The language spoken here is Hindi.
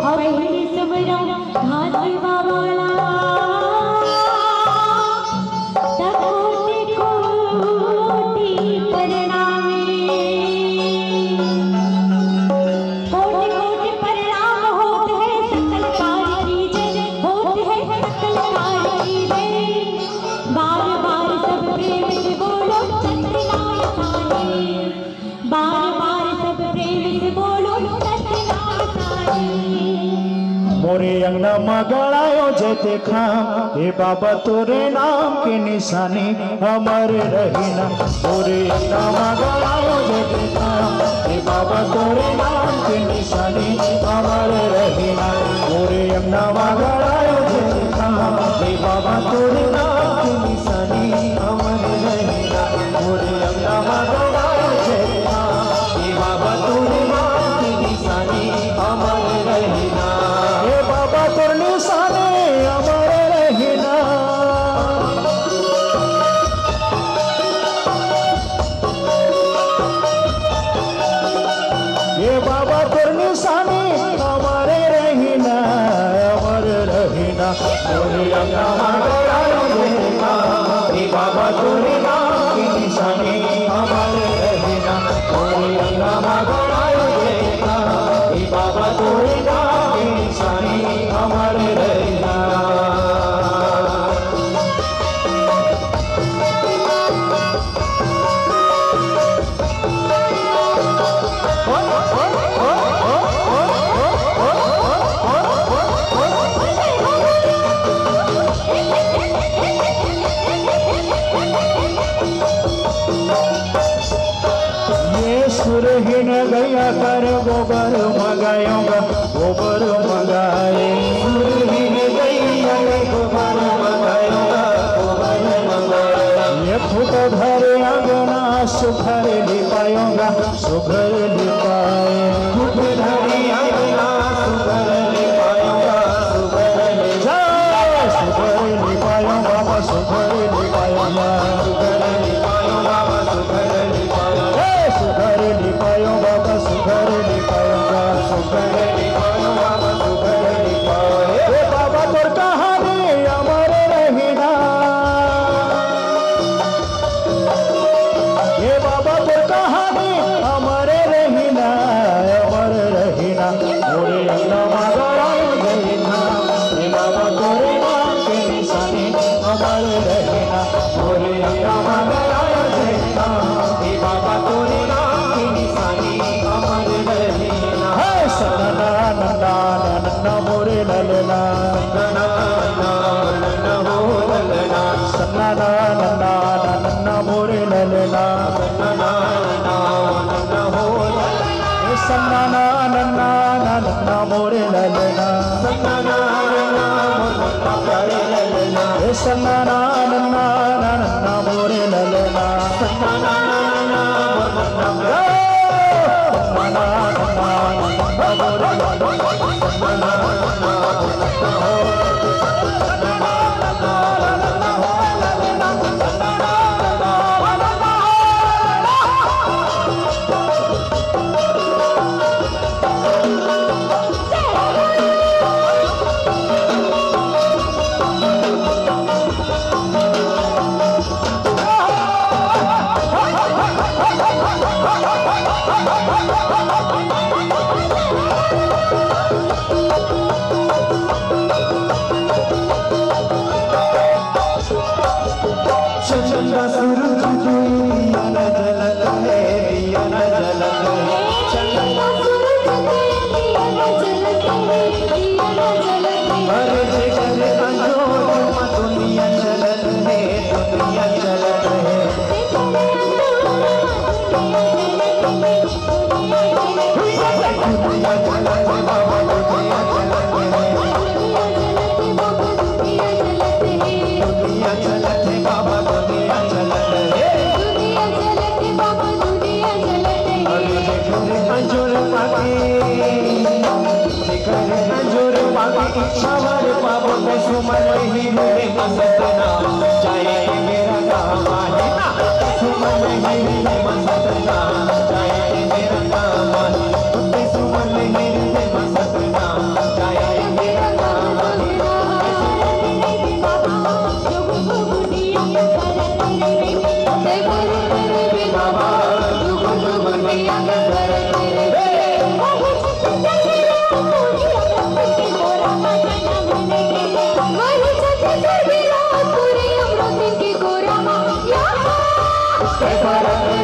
अभी सुमरा घास बावाला कोटि कोटि प्रणामे कोटि कोटि प्रणाम होत है सकल कार्य कीजे होत है सकल कार्य कीजे बार बार सब प्रेम से बोलो सत्यनारायण साईं बार बार सब प्रेम से बोलो सत्यनारायण साईं मोरे अंगना मगड़ायो जे देखा हे बाबा तोरे नाम के निशानी अमर रहीना मोरे अंगना मगड़ायो जे देखा हे बाबा तोरे नाम के निशानी अमर रहीना मोरे अंगना मगड़ायो जे देखा हे बाबा तोरे नाम के निशानी अमर रहीना मोरे अंगना मगड़ायो जे देखा हे बाबा तोरे नाम के निशानी अमर रहीना हे बाबा तोर निशाने अमर रहीना हे बाबा तोर निशाने अमर रहीना अमर रहीना मोरे अंगना मगड़ायो देखा हे बाबा तोरे नाम के निशाने अमर रहीना मोरे अंगना मगड़ायो देखा हे बाबा तोरे नाम के निशाने अमर रहीना सुरहीन गया कर गोबर मंगाऊंगा गोबर मंगाए सुरहीन गैया गोबर मंगाऊंगा गोबर मंगाए ये फूट भरे अंगना सुघर लिपाऊंगा सुघर लिपाए फूट भरे अंगना सुघर लिपाऊंगा सुघर लिपाए सुघर लिपाऊंगा सुघर लिपाऊंगा सुघर लिपाऊंगा सुघर लिपाऊंगा सुघर लिपायो बाबा सुघर लिपाऊंगा सुघर लिपायो बाबा सुघर लिपायो हे बाबा तोर कहानी अमर रहीना हे बाबा तोर कहानी अमर रहीना अमर रहीना मोरे अंगना मगड़ायो देखा हे बाबा तोरे नाम के निशाने अमर रहीना मोरे अंगना मगड़ायो देखा हे बाबा तोरे नाम के निशाने अमर रहीना है सन्ना नन्ना नन्ना मोरे ललना सन्ना नन्ना हो ललना सन्ना नन्ना नन्ना मोरे ललना सन्ना नन्ना हो ललना सन्ना नन्ना नन्ना मोरे ललना सन्ना नन्ना मोरे प्यारे ललना सन्ना नन्ना नन्ना मोरे ललना सन्ना नन्ना मोरे इच्छावर पावो तो सुमन ही मेरे मसत नाम जाए मेरा काम आहे ना सुमन ही मेरे मसत नाम जाए मेरा काम आहे सुमन ही मेरे मसत नाम पर